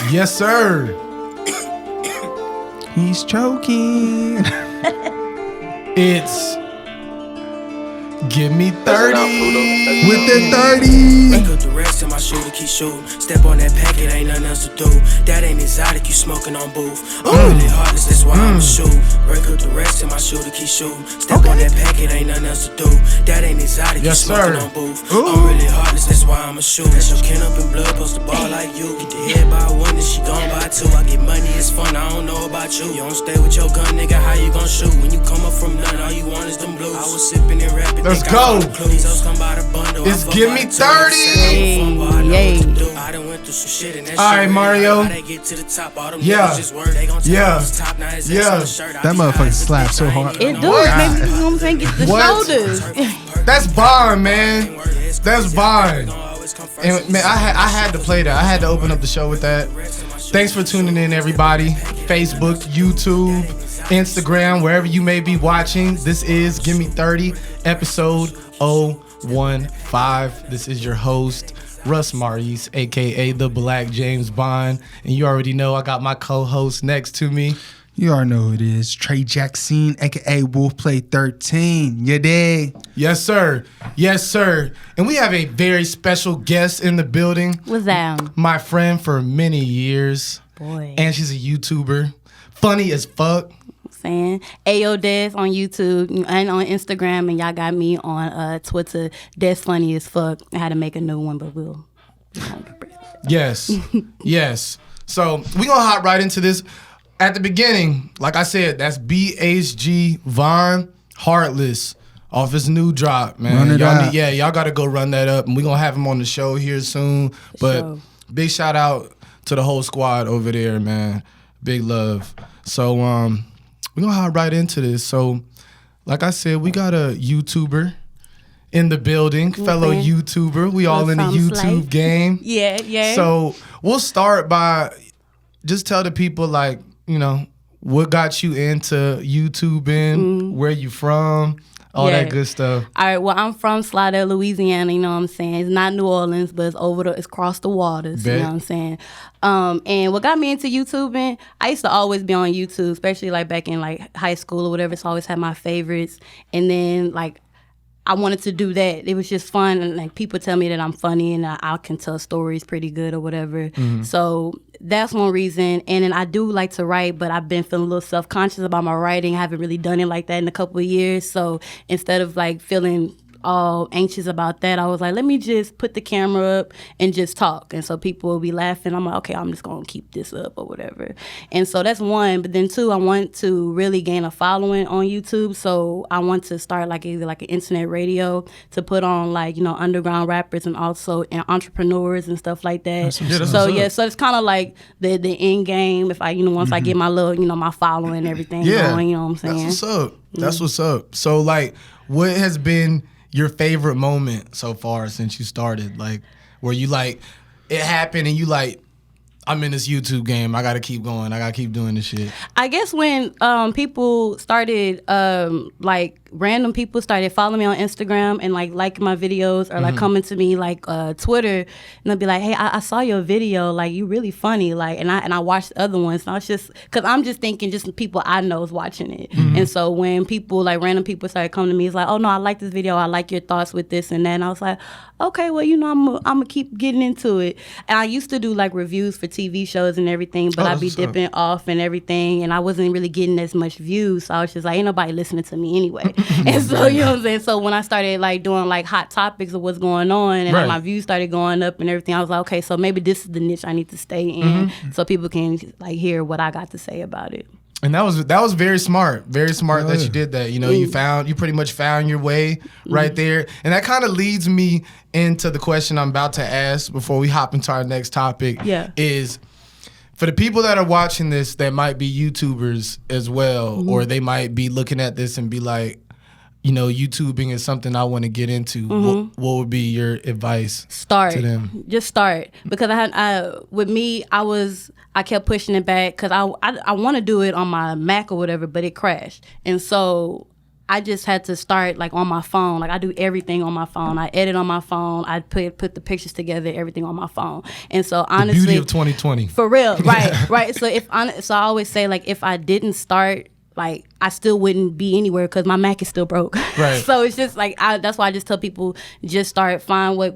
Yes, sir. He's choking. It's Give Me 30 with the 30. Wake up the rest of my shooter, keep shooting. Step on that packet, ain't nothing else to do. That ain't exotic, you smoking on booth. I'm really heartless, that's why I'ma shoot. Break up the rest of my shooter, keep shooting. Step on that packet, ain't nothing else to do. That ain't exotic, you smoking on booth. I'm really heartless, that's why I'ma shoot. That's your kin up in blood, post the ball like you. Get the head by one, then she gone by two. I get money, it's fun, I don't know about you. You don't stay with your gun, nigga, how you gon' shoot? When you come up from none, all you want is them blues. I was sipping and rapping. Let's go. It's Give Me 30. Alright, Mario. Yeah. That motherfucker slaps so hard. It do. Maybe you know what I'm saying? Get the shoulders. That's Bond, man. That's Bond. And man, I had to play that. I had to open up the show with that. Thanks for tuning in, everybody. Facebook, YouTube, Instagram, wherever you may be watching. This is Give Me 30, episode 015. This is your host, Russ Maurice, aka the Black James Bond. And you already know I got my co-host next to me. You already know who it is. Trey Jackson, aka Wolfplay 13. You dig? Yes, sir. Yes, sir. And we have a very special guest in the building. What's that? My friend for many years. Boy. And she's a YouTuber. Funny as fuck. Saying Ayo Des on YouTube and on Instagram, and y'all got me on Twitter. Des funny as fuck. I had to make a new one, but we'll. Yes, yes. So we gonna hop right into this. At the beginning, like I said, that's BHG Von Heartless off his new drop, man. Y'all gotta go run that up, and we gonna have him on the show here soon. But big shout out to the whole squad over there, man. Big love. So we're gonna hop right into this. So, like I said, we got a YouTuber in the building, fellow YouTuber. We all in the YouTube game. Yeah. So we'll start by just tell the people, like, you know, what got you into YouTubing, where you from, all that good stuff. All right, well, I'm from Slidell, Louisiana, you know what I'm saying? It's not New Orleans, but it's across the waters, you know what I'm saying? And what got me into YouTubing, I used to always be on YouTube, especially like back in like high school or whatever, so I always had my favorites. And then like I wanted to do that. It was just fun, and like people tell me that I'm funny and I can tell stories pretty good or whatever. So that's one reason. And then I do like to write, but I've been feeling a little self-conscious about my writing. I haven't really done it like that in a couple of years. So instead of like feeling all anxious about that, I was like, let me just put the camera up and just talk. And so people will be laughing. I'm like, okay, I'm just going to keep this up or whatever. And so that's one. But then two, I want to really gain a following on YouTube. So I want to start like either like an internet radio to put on like, you know, underground rappers and also entrepreneurs and stuff like that. So it's kind of like the end game. If I, you know, once I get my little, you know, my following and everything going, you know what I'm saying? That's what's up. That's what's up. So like, what has been your favorite moment so far since you started? Like, where you like, it happened and you like, I'm in this YouTube game. I got to keep going. I got to keep doing this shit. I guess when people started, like random people started following me on Instagram and like liking my videos or like coming to me like Twitter, and they'll be like, hey, I saw your video. Like, you really funny. Like, and I watched the other ones. And I was just, cause I'm just thinking just people I know is watching it. And so when people, like random people started coming to me, it's like, oh no, I like this video. I like your thoughts with this and that. And I was like, okay, well, you know, I'm gonna keep getting into it. And I used to do like reviews for TV shows and everything, but I'd be dipping off and everything, and I wasn't really getting as much views. So I was just like, ain't nobody listening to me anyway. And so, you know what I'm saying? So when I started like doing like hot topics of what's going on and like, my views started going up and everything, I was like, okay, so maybe this is the niche I need to stay in so people can like hear what I got to say about it. And that was very smart that you did that. You know, you pretty much found your way right there. And that kind of leads me into the question I'm about to ask before we hop into our next topic. Is for the people that are watching this that might be YouTubers as well, or they might be looking at this and be like, you know, YouTubing is something I want to get into. What would be your advice to them? Just start. Because I kept pushing it back because I want to do it on my Mac or whatever, but it crashed. And so I just had to start like on my phone. Like I do everything on my phone. I edit on my phone. I put the pictures together, everything on my phone. And so honestly, the beauty of 2020. For real, right. So so I always say like if I didn't start, like I still wouldn't be anywhere because my Mac is still broke. Right. So it's just like that's why I just tell people just start, find what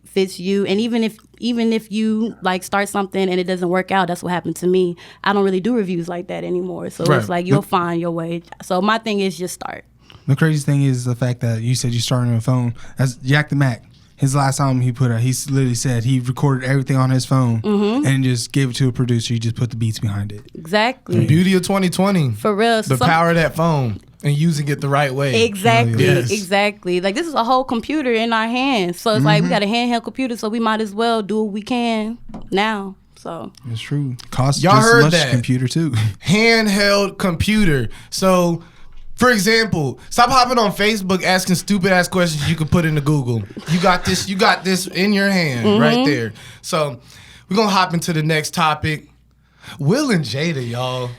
fits you. And even if you like start something and it doesn't work out, that's what happened to me. I don't really do reviews like that anymore. So it's like you'll find your way. So my thing is just start. The crazy thing is the fact that you said you started on a phone. That's Yak the Mac. His last album he put out, he literally said he recorded everything on his phone and just gave it to a producer. He just put the beats behind it. Exactly. The beauty of 2020. For real. The power of that phone and using it the right way. Exactly. Yes. Exactly. Like this is a whole computer in our hands. So it's like we got a handheld computer, so we might as well do what we can now. So it's true. Costs y'all just heard as much that. as computer too. Handheld computer. So for example, stop hopping on Facebook asking stupid ass questions you can put into Google. You got this in your hand right there. So we're gonna hop into the next topic. Will and Jada, y'all.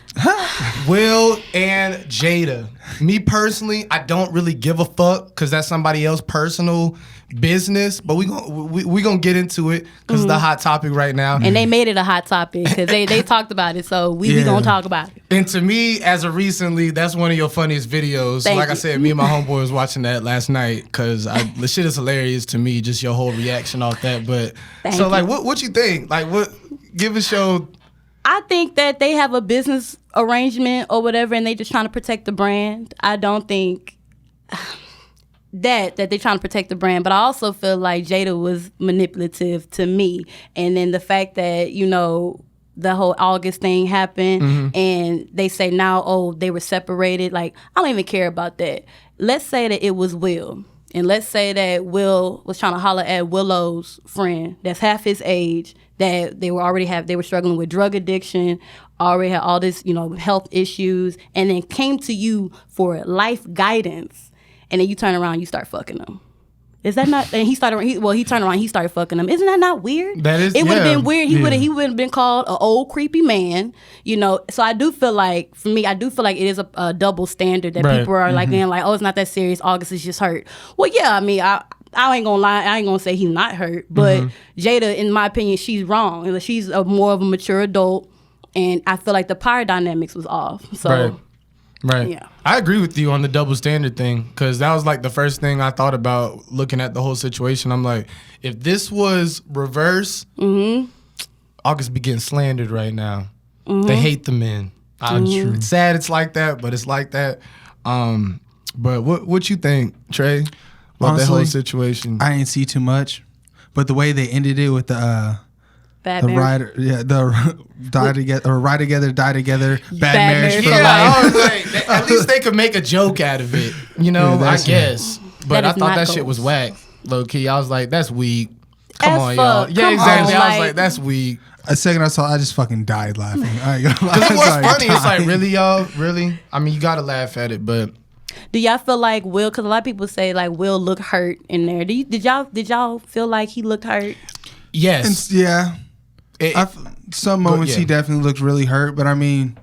Will and Jada. Me personally, I don't really give a fuck because that's somebody else's personal business. But we gonna get into it because it's the hot topic right now. and they made it a hot topic because they talked about it. So we gonna talk about it. And to me, as of recently, that's one of your funniest videos. Thank like you. I said, me and my homeboy was watching that last night because the shit is hilarious to me. Just your whole reaction off that. But Thank so you. like, what you think? Like, what? Give us your. I think that they have a business arrangement or whatever, and they just trying to protect the brand. I don't think that they're trying to protect the brand, but I also feel like Jada was manipulative to me. And then the fact that, you know, the whole August thing happened and they say now, oh, they were separated. Like, I don't even care about that. Let's say that it was Will. And let's say that Will was trying to holler at Willow's friend that's half his age, that they were struggling with drug addiction, already had all this, you know, health issues, and then came to you for life guidance, and then you turn around, you start fucking them. Is that not? And he turned around, he started fucking them. Isn't that not weird? That is. It would have been weird. He Yeah. would have been called an old creepy man, you know. So I do feel like, for me, it is a double standard that Right. people are like being like, oh, it's not that serious. August is just hurt. Well, yeah, I mean, I ain't gonna lie. I ain't gonna say he's not hurt, but Jada, in my opinion, she's wrong. And she's more of a mature adult, and I feel like the power dynamics was off. So, Right. Yeah. I agree with you on the double standard thing because that was like the first thing I thought about looking at the whole situation. I'm like, if this was reverse, August be getting slandered right now. They hate the men. It's sad it's like that, but it's like that. But what you think, Trey, about that whole Honestly, situation? I didn't see too much, but the way they ended it with the bad the marriage. ride together, die together, bad marriage for yeah, life. I was like, at least they could make a joke out of it, you know. Yeah, I that's- guess, but That I is thought not that shit was goals. whack, low key. I was like, that's weak. Come As on, y'all. fuck. Yeah, Come exactly. on, I was like- like, that's weak. A second I saw, I just fucking died laughing. I ain't gonna lie. Because what's Sorry, funny, it's like, died. really, y'all, really. I mean, you gotta laugh at it, but Do y'all feel like Will? Because a lot of people say like Will looked hurt in there. Did y'all feel like he looked hurt? yes, Yeah. It- Some moments yeah. he definitely looked really hurt, but I mean,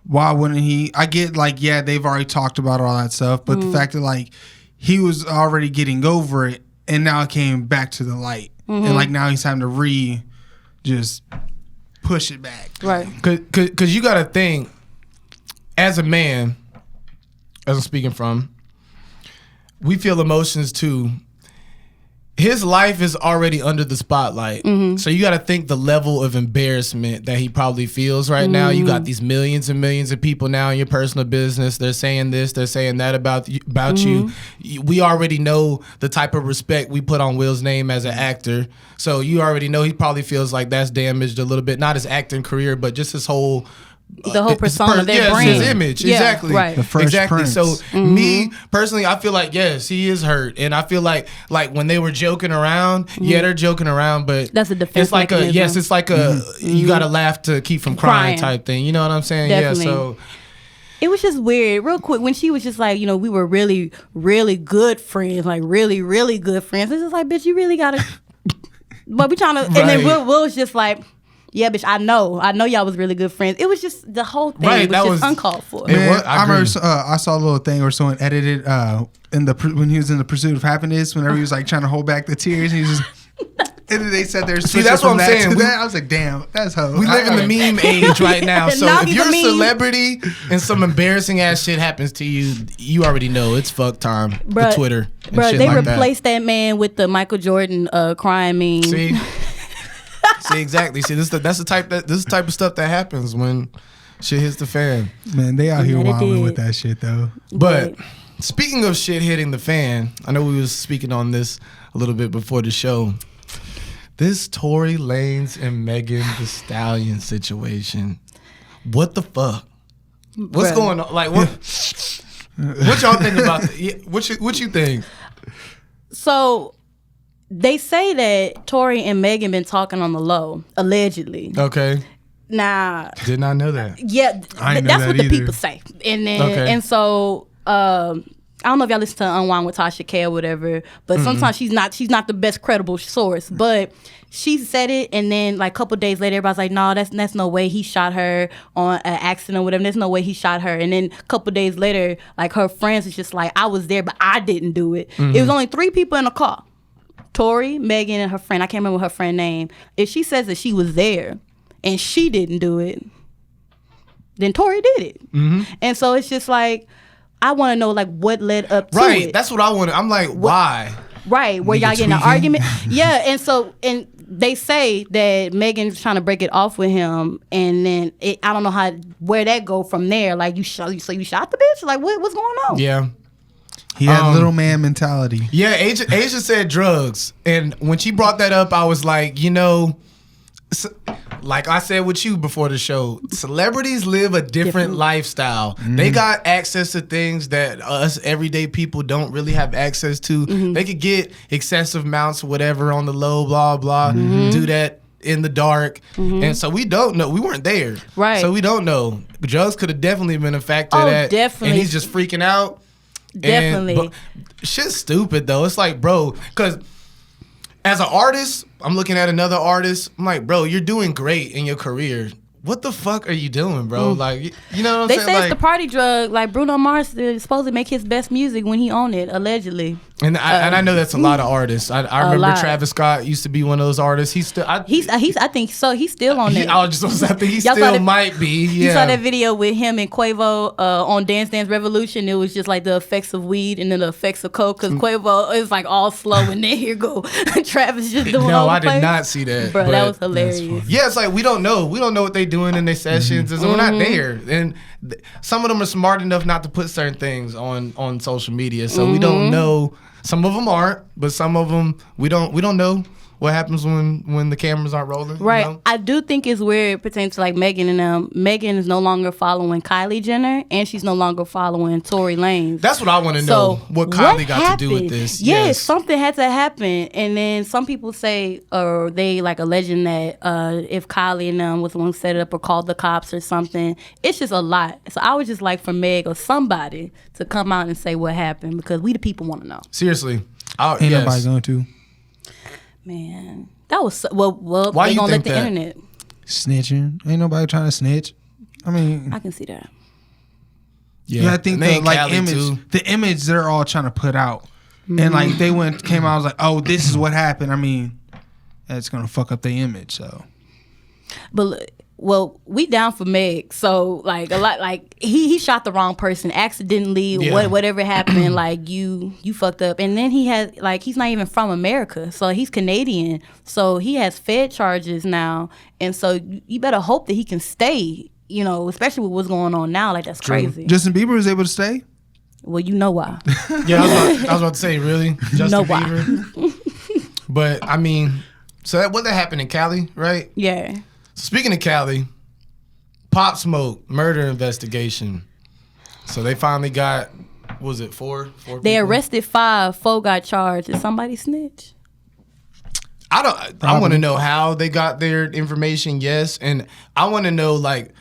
why wouldn't he? I get like, yeah, they've already talked about all that stuff, but the fact that like he was already getting over it and now it came back to the light. And like now he's having to just push it back. Right. Because you gotta think, as a man, as I'm speaking from, we feel emotions too. His life is already under the spotlight. So you got to think the level of embarrassment that he probably feels right now. You got these millions and millions of people now in your personal business. They're saying this, they're saying that about you. We already know the type of respect we put on Will's name as an actor. So you already know he probably feels like that's damaged a little bit. Not his acting career, but just his whole... The whole persona, their brand. his image, Yeah, exactly, right. The Fresh exactly. Prince. So me personally, I feel like yes, he is hurt, and I feel like when they were joking around, yeah, they're joking around, but That's a defense It's like mechanism. it's like a you gotta laugh to keep from crying Crying. type thing. You know what I'm saying? Definitely. Yeah. So It was just weird. Real quick, when she was just like, you know, we were really, really good friends, like really, really good friends. It's just like, bitch, you really gotta. But we trying to, and then Right. Will was just like, Yeah, bitch, I know y'all was really good friends. It was just the whole thing was just uncalled for. Man, I remember I saw a little thing where someone edited when he was in the Pursuit of Happiness, whenever he was like trying to hold back the tears, and he was just. And then they said there's that's what I'm saying. I was like, damn, that's hoe. We live in the meme age right now. So if you're a celebrity and some embarrassing ass shit happens to you, you already know it's fuck time. Bruh, the Twitter. Bro, they replaced that man with the Michael Jordan crying meme. See, exactly. See, that's the type of stuff that happens when shit hits the fan. Man, they out here wilding with that shit though. But speaking of shit hitting the fan, I know we was speaking on this a little bit before the show. This Tory Lanez and Megan Thee Stallion situation. What the fuck? What's going on? Like what? What y'all think about that? What you think? So they say that Tory and Megan been talking on the low, allegedly. Okay. Now, did not know that. Yeah, that's what the people say. And then and so I don't know if y'all listen to Unwind with Tasha K or whatever, but sometimes she's not the best credible source. But she said it, and then like a couple days later, everybody's like, "No, that's no way he shot her on an accident or whatever. There's no way he shot her." And then a couple days later, like her friends was just like, "I was there, but I didn't do it." It was only 3 people in the car: Tory, Megan, and her friend. I can't remember her friend's name. If she says that she was there and she didn't do it, then Tory did it. And so it's just like, I want to know like what led up to it. Right, that's what I want. I'm like, why? Right, where y'all getting an argument? Yeah, and they say that Megan's trying to break it off with him, and then I don't know where that go from there. Like you shot the bitch? Like what's going on? Yeah. He had little man mentality. Yeah, Asia said drugs, and when she brought that up, I was like, like I said with you before the show, celebrities live a different lifestyle. They got access to things that us everyday people don't really have access to. They could get excessive amounts, whatever, on the low, blah, blah, do that in the dark. And so we don't know. We weren't there. Right. So we don't know. Drugs could have definitely been a factor of that. Definitely. And he's just freaking out. Definitely. Shit's stupid, though. It's like, bro, because as an artist, I'm looking at another artist. I'm like, bro, you're doing great in your career. What the fuck are you doing, bro? Like, you know what I'm saying? They say it's the party drug. Like Bruno Mars is supposed to make his best music when he owned it, allegedly. And I know that's a lot of artists. I remember Travis Scott used to be one of those artists. He's still. I think so. He's still on it. I think he still might be. Yeah. You saw that video with him and Quavo on Dance Dance Revolution. It was just like the effects of weed and then the effects of coke. Because Quavo is like all slow, and then here go Travis just doing. No, I did not see that. Bro, that was hilarious. Yeah, it's like we don't know. We don't know what they doing in their sessions. We're not there, and some of them are smart enough not to put certain things on social media, so we don't know. Some of them aren't, but some of them we don't know what happens when the cameras aren't rolling. Right. You know? I do think it's weird pertaining to like Megan and them. Megan is no longer following Kylie Jenner, and she's no longer following Tory Lanez. That's what I want to know. What Kylie got to do with this? Yes, something had to happen. And then some people say, or they like alleging that if Kylie and them was the one who set it up or called the cops or something, it's just a lot. So I would just like for Meg or somebody to come out and say what happened, because we the people want to know. Seriously. Ain't nobody going to. Man, that was well. Why they you gonna think let the that? internet Snitching. Ain't nobody trying to snitch. I mean, I can see that. Yeah, I think the image they're all trying to put out, and like they came out, I was like, oh, this is what happened. I mean, that's gonna fuck up their image. So, but well, we down for Meg. So like a lot, like he shot the wrong person accidentally. Yeah. Whatever happened, like you fucked up. And then he has like he's not even from America, so he's Canadian. So he has Fed charges now, and so you better hope that he can stay. You know, especially with what's going on now. Like that's crazy. Justin Bieber was able to stay. Well, you know why. Yeah, I was about to say, really, Justin why. Bieber. But I mean, so that happened in Cali, right? Yeah. So speaking of Cali, Pop Smoke murder investigation. So they finally got, what was it, four They people? arrested 5. 4 got charged. Did somebody snitch? I want to know how they got their information. Yes, and I want to know like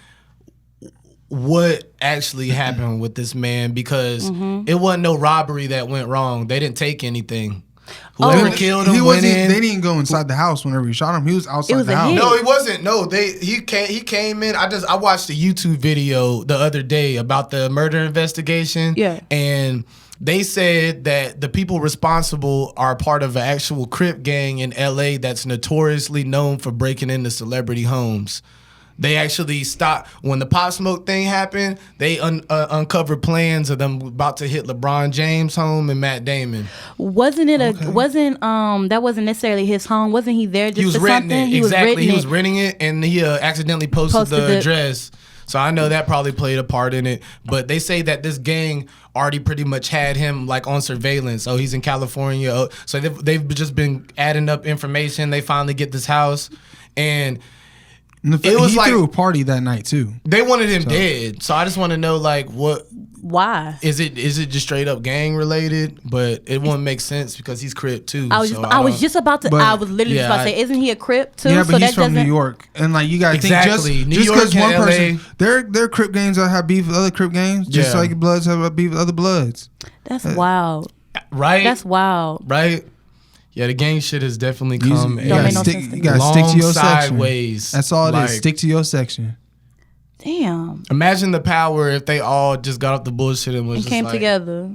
what actually happened with this man, because it wasn't no robbery that went wrong. They didn't take anything. Whoever killed him went in. They didn't go inside the house whenever he shot him. He was outside was the a house. hit. No, he wasn't. No, he came in. I watched a YouTube video the other day about the murder investigation. Yeah. And they said that the people responsible are part of an actual Crip gang in LA that's notoriously known for breaking into celebrity homes. They actually stopped when the Pop Smoke thing happened. They uncovered plans of them about to hit LeBron James' home and Matt Damon. Wasn't that wasn't necessarily his home? Wasn't he there just He was for renting something? it. Exactly. He was renting it, and he accidentally posted the address. So I know that probably played a part in it. But they say that this gang already pretty much had him like on surveillance. Oh, he's in California. Oh, so they've just been adding up information. They finally get this house, and it was he threw a party that night too. They wanted him dead. So I just want to know like why is it just straight up gang related? But it wouldn't make sense because he's Crip too. I was literally just about to say, isn't he a Crip too? Yeah, but he's from New York, and like you gotta think just because one person, there are Crip gangs that have beef with other Crip gangs, just like Bloods have beef with other Bloods. That's wild, right? That's wild, right? Yeah, the gang shit has definitely come. You gotta stick to your sideways. Section. That's all it is. Stick to your section. Damn. Imagine the power if they all just got off the bullshit and came together.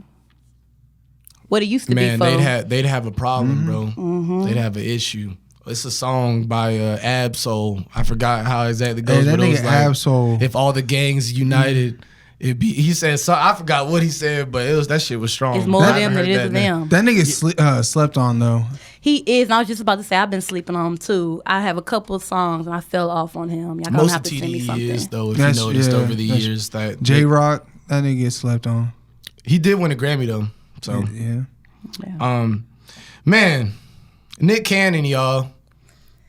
What it used to be for. They'd have a problem, bro. Mm-hmm. They'd have an issue. It's a song by Ab-Soul. I forgot how exactly it goes. That nigga Ab-Soul. If all the gangs united, it'd be. He said so. I forgot what he said, but that shit was strong. It's more them than it is them. That nigga slept on though. He is. And I was just about to say I've been sleeping on him too. I have a couple of songs and I fell off on him. Y'all gonna have to send me something. Is though, if you noticed over the years that J-Rock, that nigga gets slept on. He did win a Grammy though. So man, Nick Cannon, y'all.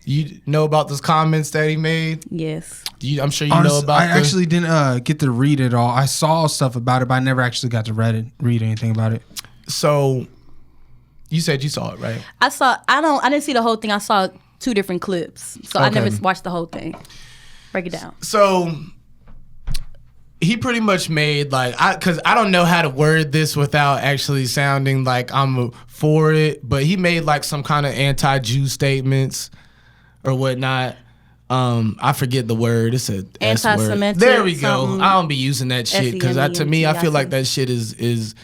You know about those comments that he made? Yes. I'm sure you know about. I actually didn't get to read it all. I saw stuff about it, but I never actually got to read anything about it. So, you said you saw it, right? I didn't see the whole thing. I saw 2 different clips, so I never watched the whole thing. Break it down. So, he pretty much made because I don't know how to word this without actually sounding like I'm for it, but he made like some kind of anti-Jew statements or whatnot. I forget the word. It's a anti-Semitic. There we go. I don't be using that shit because to me, I feel like that shit is.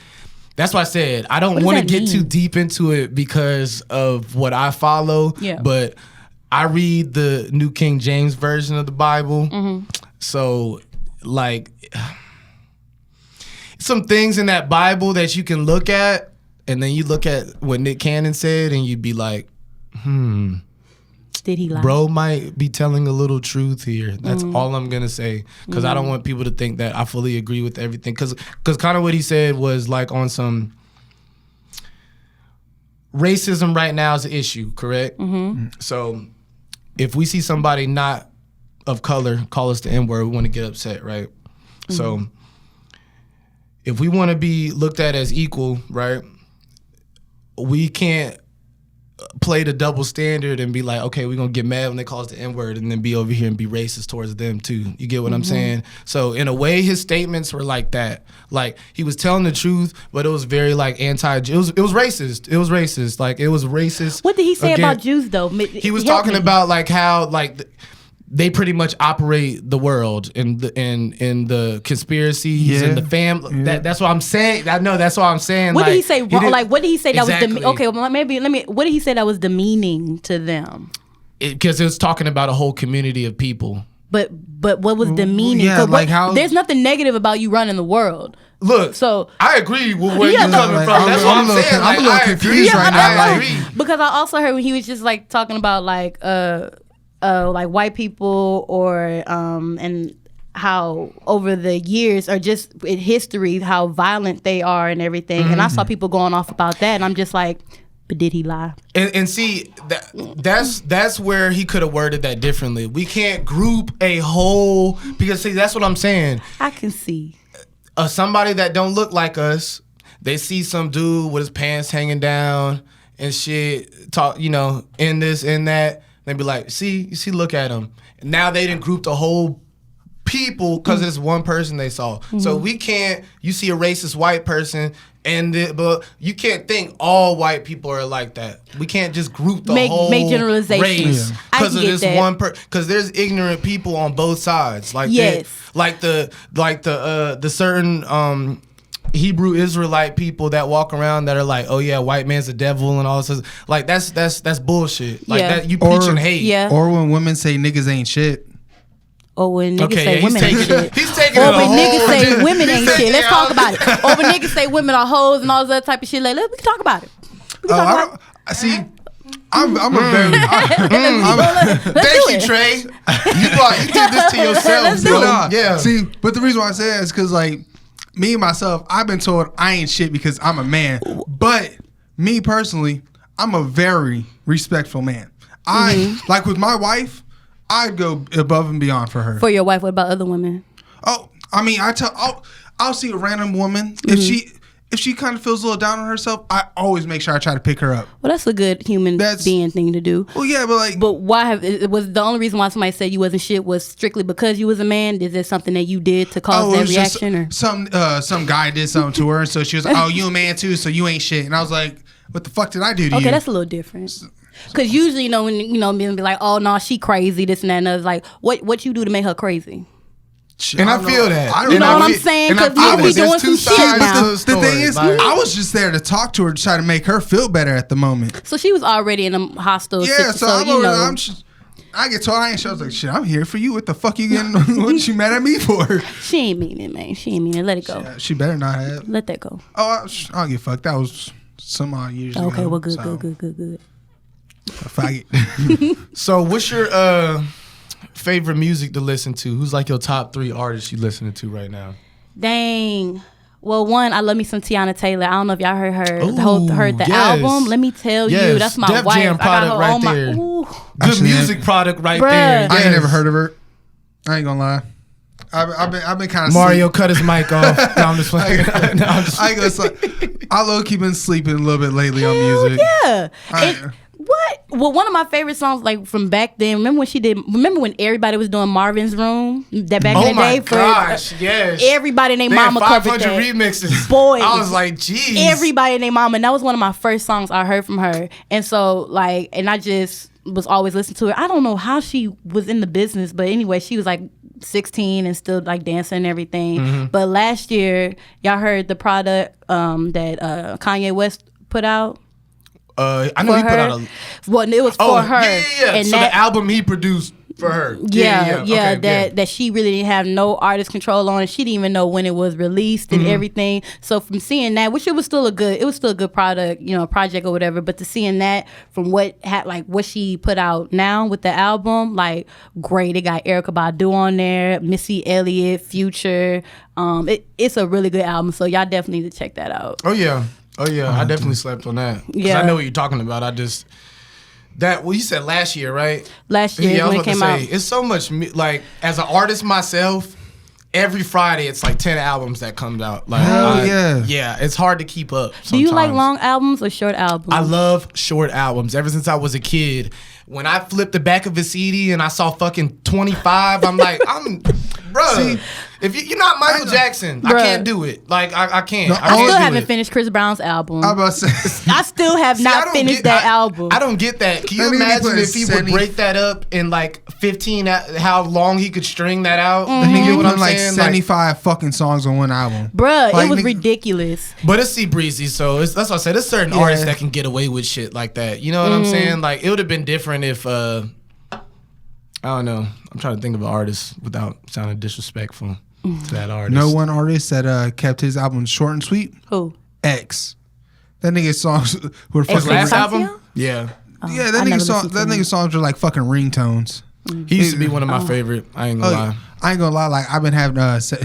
That's why I said I don't want to get too deep into it because of what I follow. Yeah. But I read the New King James Version of the Bible, so like some things in that Bible that you can look at, and then you look at what Nick Cannon said, and you'd be like, Did he lie? Bro might be telling a little truth here. That's all I'm gonna say, because I don't want people to think that I fully agree with everything. Because kind of what he said was like on some racism right now is an issue, correct? So if we see somebody not of color call us the N-word, we want to get upset, right? So if we want to be looked at as equal, right, we can't play the double standard and be like, okay, we're gonna get mad when they call us the N-word and then be over here and be racist towards them too. You get what I'm saying? So in a way, his statements were like that. Like he was telling the truth, but it was very like anti. It was racist. It was racist. Like it was racist. What did he say about Jews though? He was talking about like how like they pretty much operate the world in the conspiracies and the family. That's what I'm saying. I know that's what I'm saying. What did he say? Like what did he say that was okay? Well, maybe let me. What did he say that was demeaning to them? Because it was talking about a whole community of people. But what was demeaning? Yeah, like how there's nothing negative about you running the world. Look, so I agree with where you're coming from. That's what I'm saying. I'm a little confused right now. I agree. Because I also heard when he was just like talking about like white people or and how over the years or just in history how violent they are and everything. And I saw people going off about that, and I'm just like, but did he lie? And see, that's where he could have worded that differently. We can't group a whole, because see, that's what I'm saying. I can see somebody that don't look like us. They see some dude with his pants hanging down and shit, talk, in this and that. They be like, see, look at him. And now they didn't group the whole people because it's one person they saw. So we can't. You see a racist white person, but you can't think all white people are like that. We can't just group the whole generalizations. race because of this that. one because there's ignorant people on both sides. Like the certain Hebrew Israelite people that walk around that are like, oh yeah, white man's a devil and all this. Like that's bullshit. Like that you preaching hate. Yeah. Or when women say niggas ain't shit. Or when niggas say women ain't shit. He's taking or it when niggas say women ain't shit. Let's talk about it. Or when niggas say women are hoes and all that type of shit. Like, we can talk about it. See, I'm a very. Thank you, Trey. You did this to yourself. Let's do it. Yeah. See, but the reason why I say that is because like me myself, I've been told I ain't shit because I'm a man. But me personally, I'm a very respectful man. I like with my wife. I'd go above and beyond for her. For your wife, what about other women? Oh, I mean, I'll see a random woman if she kind of feels a little down on herself. I always make sure I try to pick her up. Well, that's a good human being thing to do. Well, yeah, but why was the only reason why somebody said you wasn't shit was strictly because you was a man? Is there something that you did to cause that reaction? Or some guy did something to her, and so she was like, "Oh, you a man too, so you ain't shit." And I was like, "What the fuck did I do to you?" Okay, that's a little different. Because usually, when men be like, "Oh no, she crazy," this and that, and others like, what you do to make her crazy? And I feel that. You know what I'm saying? Because you be doing some shit now. The thing is, I was just there to talk to her to try to make her feel better at the moment. So she was already in a hostile situation. So I get told I ain't shit. I was like, shit, I'm here for you. What the fuck you getting? What you mad at me for? She ain't mean it, man. She ain't mean it. Let it go. She better not have. Let that go. Oh, I don't give a fuck. That was some odd years ago. Okay, well, good. Faggot. So what's your favorite music to listen to? Who's like your top 3 artists you listening to right now? Dang. Well, one, I love me some Tiana Taylor. I don't know if y'all heard her. Heard the album. Let me tell you, that's my Def wife. Jam product right there. Good music product right there. Yes. I ain't never heard of her. I ain't gonna lie. I've been kind of Mario cut his mic off. No, I'm just playing. I low-key been sleeping a little bit lately on music. Yeah. What? Well, one of my favorite songs, like from back then. Remember when everybody was doing Marvin's Room? That back in the day. Oh my gosh, yes. Everybody named Mama covered that. 500 remixes. Boy, I was like, geez. Everybody named Mama, and that was one of my first songs I heard from her. And so, and I just was always listening to her. I don't know how she was in the business, but anyway, she was like 16 and still like dancing and everything. But last year, y'all heard the product that Kanye West put out. I know he put out a. Well, it was for her. Yeah. And so the album he produced for her. That she really didn't have no artist control on it. She didn't even know when it was released and everything. So from seeing that, which it was still a good product, project or whatever. But to seeing that from what she put out now with the album, like great. It got Erykah Badu on there, Missy Elliott, Future. It's a really good album. So y'all definitely need to check that out. Oh yeah. I definitely slept on that. Yeah, I know what you're talking about. You said last year, right? Last year when it came out. It's so much, like, as an artist myself, every Friday it's like 10 albums that comes out. Like, yeah, it's hard to keep up sometimes. Do you like long albums or short albums? I love short albums. Ever since I was a kid, when I flipped the back of a CD and I saw fucking 25, I'm like, bruh. If you're not Michael Jackson, I can't do it. Like, I can't. No, I still haven't finished Chris Brown's album. I'm about to say. I still have not finished that album. I don't get that. Can you imagine if he would break that up in like 15, how long he could string that out? You get what I'm saying? 75 fucking songs on one album. Bruh, it was ridiculous. But it's C Breezy, so that's what I said. There's certain artists that can get away with shit like that. You know what I'm saying? Like, it would have been different if, I don't know. I'm trying to think of an artist without sounding disrespectful to that artist. No one artist that kept his album short and sweet? Who? X. That nigga's songs were fucking... His last album? Yeah. Yeah, that nigga's songs were like fucking ringtones. He used to be one of my favorite. I ain't gonna lie. I ain't gonna lie. Like, I've been having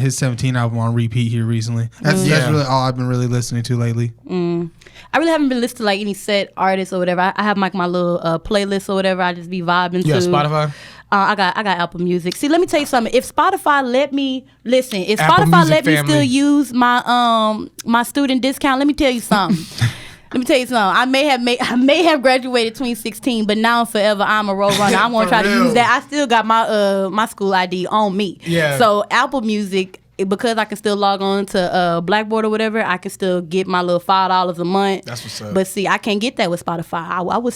his 17 album on repeat here recently. That's really all I've been really listening to lately. I really haven't been listening to like any set artists or whatever. I have like my little playlist or whatever. I just be vibing to. Yeah, Spotify. I got Apple Music. See, let me tell you something. If Spotify let me listen, if Apple Spotify Music let me family. still use my my student discount, let me tell you something. Let me tell you something. I may have graduated 2016, but now forever I'm a road runner. I'm gonna try to use that. I still got my school ID on me. Yeah. So Apple Music, because I can still log on to Blackboard or whatever, I can still get my little $5 a month. That's what's up. But see, I can't get that with Spotify.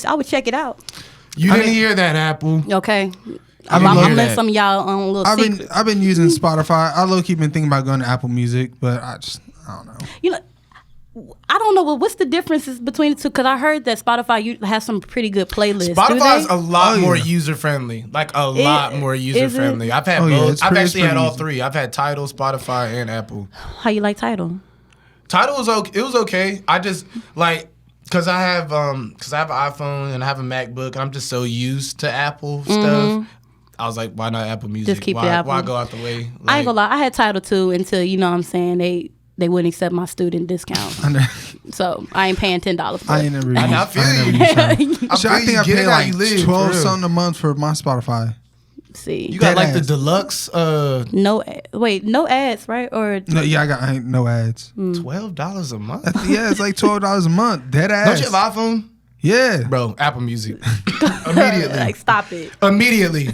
I would check it out. You didn't hear that, Apple. Okay. I'm letting some of y'all on little secrets. I've been using Spotify. I low-key been thinking about going to Apple Music, but I don't know. You know, I don't know what's the differences between the two, because I heard that Spotify has some pretty good playlists. Spotify's a lot more user friendly, like a lot more user friendly. I've had both. I've actually had all three. I've had Tidal, Spotify, and Apple. How you like Tidal? Tidal was okay. It was okay. I just like because I have an iPhone and I have a MacBook. And I'm just so used to Apple stuff. I was like, why not Apple Music? Just keep it Apple. Why go out the way? Like, I ain't gonna lie. I had Tidal too until, you know what I'm saying, they wouldn't accept my student discount. So I ain't paying $10 for it. I ain't never used I feel it. I think I pay like live, 12 something a month for my Spotify. See, you got like the ads. deluxe. No ads, right? Or No, yeah, I ain't no ads. $12 a month. Yeah, it's like $12 a month. Dead ass. Don't you have iPhone? Yeah, Bro, Apple Music. Immediately. like, stop it. Immediately.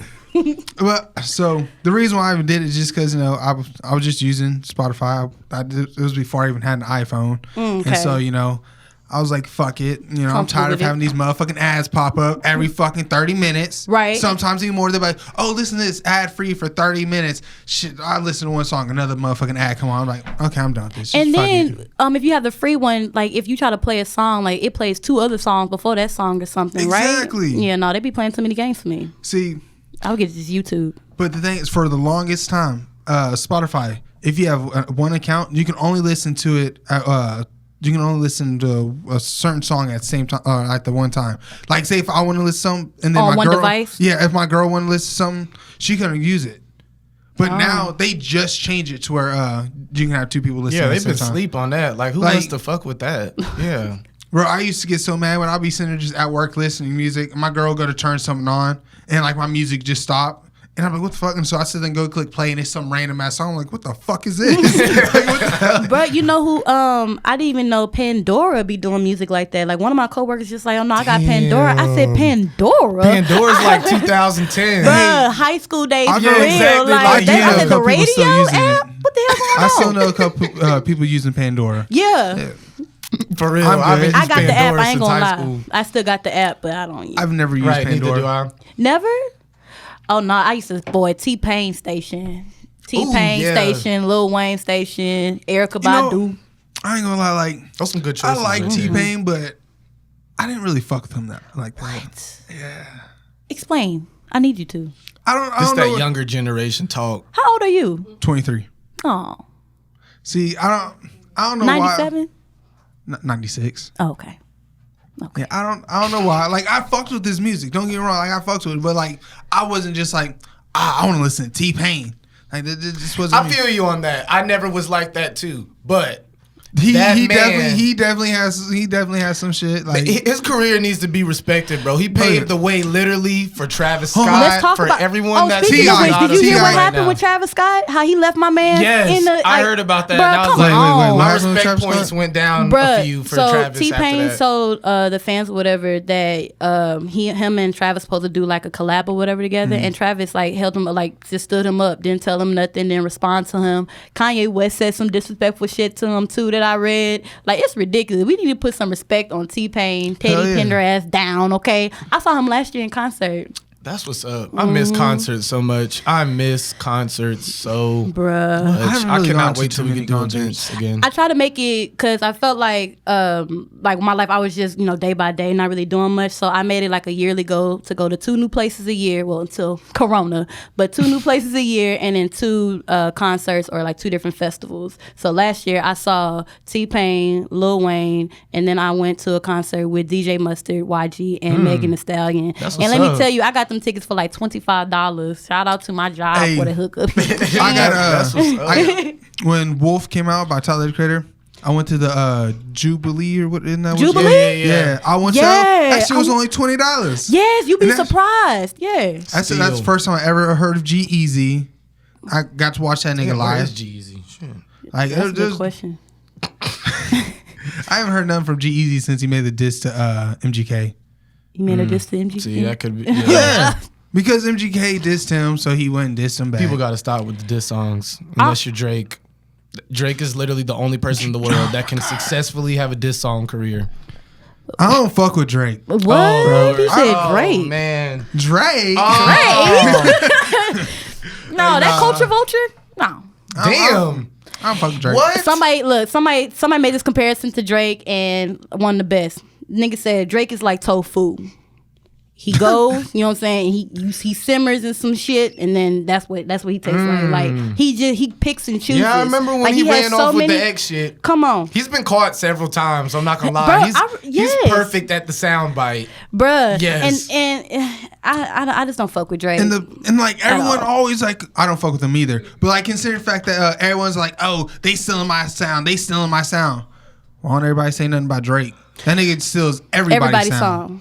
But so the reason why I even did it is just because, you know, I was just using Spotify. It was before I even had an iPhone, Okay. and so, you know, I was like, fuck it. You know, I'm tired of having these motherfucking ads pop up every fucking 30 minutes. Right. Sometimes even more. They're like, oh, listen to this ad free for 30 minutes. Shit, I listen to one song, another motherfucking ad come on. I'm like, okay, I'm done with this. And Just then, if you have the free one, like if you try to play a song, like it plays 2 other songs before that song or something, right? Exactly. Yeah, no, they be playing too many games for me. See, I would get just YouTube. but the thing is, for the longest time, Spotify, if you have one account, you can only listen to it. You can only listen to a certain song at the same time, at the one time. Like, say if I want to listen to something, and then On my one girl, device? yeah, if my girl want to listen to something, she couldn't use it. But now they just change it to where you can have 2 people listening. Yeah, at the they've same been time. sleep on that. Like, who Like- wants to fuck with that? Yeah. Bro, I used to get so mad when I'd be sitting there just at work listening to music, and my girl would go to turn something on, and like my music just stopped. And I'm like, what the fuck? And so I sit there and go click play, and it's some random ass song. I'm like, what the fuck is this? Like, what the hell? But you know who? I didn't even know Pandora be doing music like that. Like one of my coworkers just like, oh no, I got Pandora. I said Pandora. Pandora's like 2010. Bruh, high school days for know real. exactly Like like they you. I said, the Couple people still radio using app. it. What the hell going on? I still know a couple people using Pandora. Yeah. For real. I'm I've been good. I using got the app. Pandora I ain't since gonna high lie. school. I still got the app, but I don't use it. I've never used Right, Pandora. neither do I. Never? Oh no, I used to T-Pain station. T-Pain yeah. station, Lil Wayne station, Erykah You know, Badu. I ain't gonna lie, like Those some good I choices. like right there. T-Pain, but I didn't really fuck with him that like that. Yeah. Explain. I need you to. I It's don't that know. younger generation talk. How old are you? 23. Oh, See, I don't know 97? why. 96. Oh, okay. Yeah, I don't know why. Like, I fucked with this music. Don't get me wrong. Like, I fucked with it, but like, I wasn't just like, I want to listen to T-Pain. Like, this wasn't. I feel you on that. I never was like that too. But he that definitely has some shit. Like, his career needs to be respected, bro. He paved the way literally for Travis Scott, Let's talk for about everyone that's speaking of which, out did you of hear here what right happened now. with Travis Scott? How he left my man? Yes, in the, I heard about that. Bruh, And I was come like, on. what my happened with respect Travis points Scott? went down Bruh, a few for so Travis T-Pain after that. told the fans or whatever that him and Travis supposed to do like a collab or whatever together, and Travis like held him like just stood him up, didn't tell him nothing, didn't respond to him. Kanye West said some disrespectful shit to him too that I read. Like, it's ridiculous. We need to put some respect on T-Pain. Teddy pinned her ass down. Okay, I saw him last year in concert. That's what's up. I miss concerts so much. I miss concerts so Bruh. much. haven't I really gone cannot to wait too till we many can do concerts. events again. I try to make it because I felt like my life, I was just, day by day, not really doing much. So I made it like a yearly goal to go to 2 new places a year. Well, until Corona, but 2 new places a year, and then 2 concerts or like 2 different festivals. So last year I saw T-Pain, Lil Wayne, and then I went to a concert with DJ Mustard, YG, and Megan Thee Stallion. That's And what's let me up. tell you, I got them tickets for like $25. Shout out to my job Hey. for the hookup. I got That's what's up. when Wolf came out by Tyler the Creator, I went to the Jubilee or what isn't that? Jubilee? Yeah. I went Yeah, to that shit was only $20. Yes, you'd be And that's- surprised. Yeah. That's the first time I ever heard of G-Eazy. I got to watch that nigga Where live. is Jeezy? Shit. Like, That's a good there's- question. I haven't heard nothing from G-Eazy since he made the diss to MGK. You made a diss to MGK? See, that could be. Yeah. Because MGK dissed him, so he went and dissed him back. People got to stop with the diss songs. Unless you're Drake. Drake is literally the only person in the world that can successfully have a diss song career. I don't fuck with Drake. What? Oh, You said oh, Drake. Man. Drake? No, that culture vulture? No. Damn. I don't fuck with Drake. What? Somebody made this comparison to Drake and one of the best. Nigga said Drake is like tofu. He goes, you know what I'm saying? He simmers in some shit, and then that's what he tastes like. Like he picks and chooses. Yeah, I remember when like, he has ran so off with many, the X shit. Come on, He's been caught several times. I'm not gonna lie. Bro, He's yes. perfect at the soundbite. bruh. Yes. And I just don't fuck with Drake. And like everyone all. always like, I don't fuck with them either. But like consider the fact that everyone's like, oh, they stealing my sound. Why don't everybody say nothing about Drake? That nigga steals everybody's sound.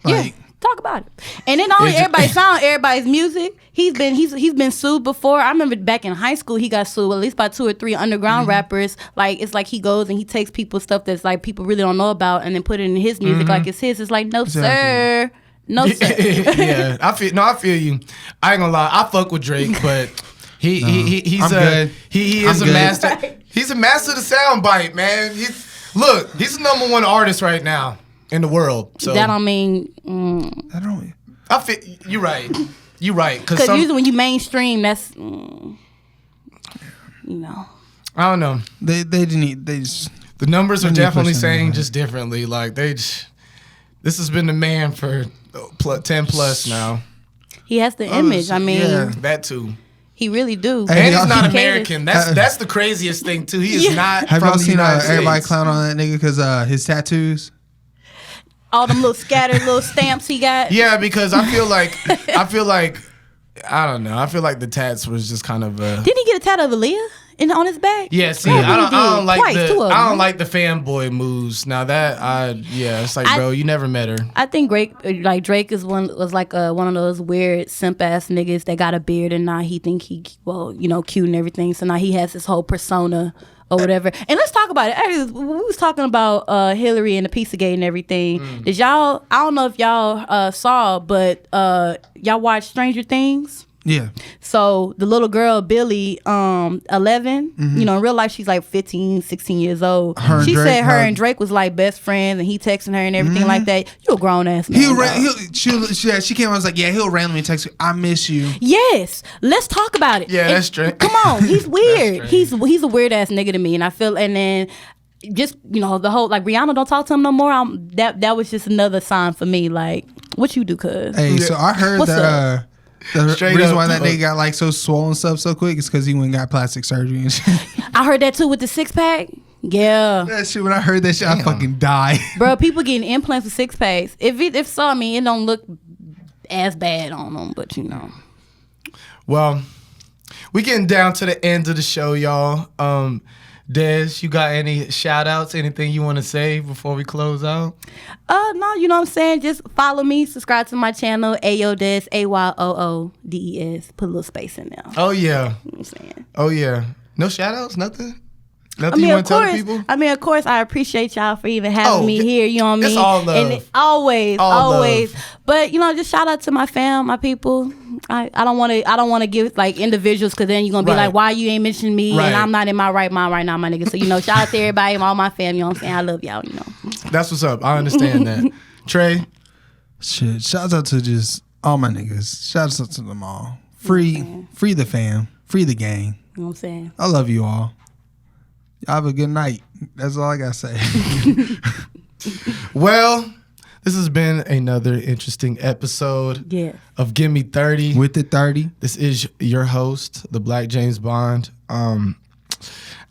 Like, yeah. Talk about it. And then not only everybody's sound, everybody's music. He's been sued before. I remember back in high school he got sued at least by 2 or 3 underground rappers. Like it's like he goes and he takes people's stuff that's like people really don't know about and then put it in his music like it's his. It's like no sir. No sir. Yeah. I feel you. I ain't gonna lie. I fuck with Drake, but he's good. He is I'm a good. master. He's a master of the soundbite, man. He's the #1 artist right now in the world. So That don't mean I don't. I feel you're right. You're right. because usually when you mainstream, that's you know. I don't know. They just The numbers are Let me definitely push saying anyway. just differently. Like this has been the man for 10 plus now. He has the image. I mean, yeah. That too. he really do. Hey, And he's not Okay, American. That's the craziest thing too. He is not Have from y'all the seen United everybody States. clown on that nigga because his tattoos? All them little scattered little stamps he got. Yeah, because I feel like I don't know. I feel like the tats was just kind of Didn't he get a tattoo of Aaliyah on his back? yeah. See, Yeah, I he don't did. like Twice, the 2 of I them. don't like the fanboy moves. Now that it's like, bro, you never met her. I think Drake is one of those weird simp ass niggas that got a beard and now he think he cute and everything. So now he has this whole persona or whatever. And let's talk about it. Actually, we was talking about Hillary and the Pizzagate and everything. Did y'all? I don't know if y'all saw, but y'all watched Stranger Things. Yeah. So the little girl, Billy, 11, in real life, she's like 15, 16 years old. She said her and Drake was like best friends and he texting her and everything like that. You a grown ass man. She came and was like, yeah, he'll randomly text you, I miss you. Yes. Let's talk about it. Yeah, that's strange. Come on. He's weird. That's He's a weird ass nigga to me. And I feel, and then just, the whole, like Rihanna don't talk to him no more. That was just another sign for me. Like, what you do, cuz? Hey, so I heard What's that the Straight reason up. why that nigga got like so swollen stuff so quick is because he went and got plastic surgery and shit. I heard that too with the 6-pack. Yeah. That shit, when I heard that shit, I fucking died. Bro, people getting implants with 6-packs. If so, I mean, it don't look as bad on them, but Well, we getting down to the end of the show, y'all. Des, you got any shout outs, anything you want to say before we close out? No, you know what I'm saying? Just follow me, subscribe to my channel, Ayodes, AYOODES. Put a little space in there. Oh yeah. You know what I'm saying? Oh yeah. No shout outs, nothing? Nothing you want to tell the people? Of course, I appreciate y'all for even having me yeah. here. You know what I mean? It's all love. And always. Love. But just shout out to my fam, my people. I don't want to give like individuals because then you're gonna be Right. like, why you ain't mentioning me? Right. And I'm not in my right mind right now, my nigga. So shout out to everybody, all my fam. You know what I'm saying? I love y'all. That's what's up. I understand that. Trey? Shit, shouts out to just all my niggas. Shouts out to them all. Free the fam. Free the gang. You know what I'm saying? I love you all. Y'all have a good night. That's all I gotta say. Well, this has been another interesting episode Yeah. of GIMME30. With the 30. This is your host, the Black James Bond.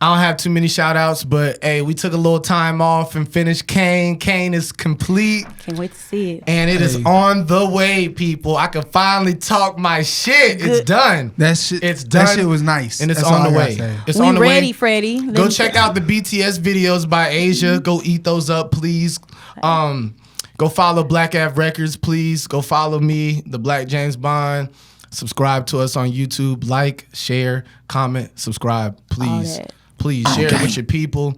I don't have too many shout outs, but hey, we took a little time off and finished Kane. Kane is complete. Can't wait to see it. And it is on the way, people. I can finally talk my shit. It's done. That shit. It's done. That shit was nice. And it's That's all on the I gotta way. say. It's We on the ready, way. Freddie. Go check out the BTS videos by Asia. Go eat those up, please. Go follow BLKAVE.records, please. Go follow me, the Black James Bond. Subscribe to us on YouTube. Like, share, comment, subscribe, please. Please share it with your people.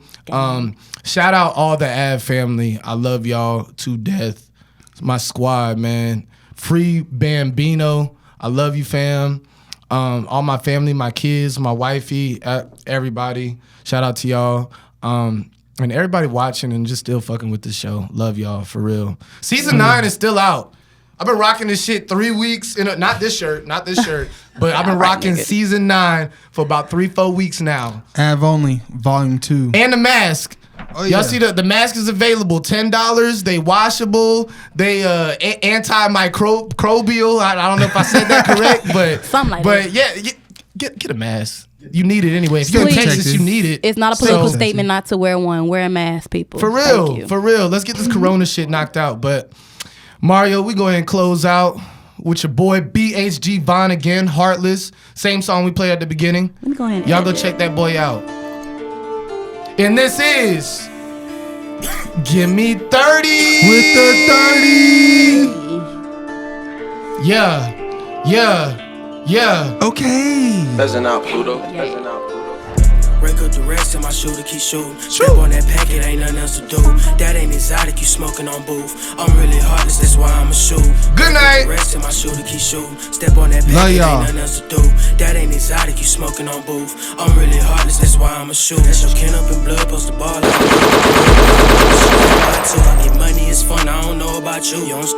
Shout out all the Av family. I love y'all to death. It's my squad, man. Free Bambino. I love you, fam. All my family, my kids, my wifey, everybody. Shout out to y'all. And everybody watching and just still fucking with the show. Love y'all, for real. Season 9 is still out. I've been rocking this shit 3 weeks. Not this shirt, but I've been rocking season 9 for about 3-4 weeks now. Av Only, volume 2. And the mask. Oh, yeah. Y'all see the mask is available. $10. They washable. They antimicrobial. I don't know if I said that correct, but something like that. Yeah, get a mask. You need it anyway. If you're in Texas, you need it. It's not a political statement not to wear one. Wear a mask, people. For real, for real. Let's get this Corona shit knocked out. But Mario, we go ahead and close out with your boy BHG Von again, Heartless. Same song we played at the beginning. Let me go ahead and y'all go check that boy out. And this is GIMME30 with the 30. Yeah. Okay. Peasant out, Pluto. Peasant out, Pluto. Break up the rest and my shooter keep shooting. Step on that packet, ain't nothing else to do. That ain't exotic, you smoking on booth. I'm really heartless, that's why I'ma shoot. Good night. Break up the rest and my shooter keep shooting. Step on that packet, ain't nothing else to do. That ain't exotic, you smoking on booth. I'm really heartless, that's why I'ma shoot. That's your kin up in blood, post the ball. I get money, it's fun, I don't know about you. You don't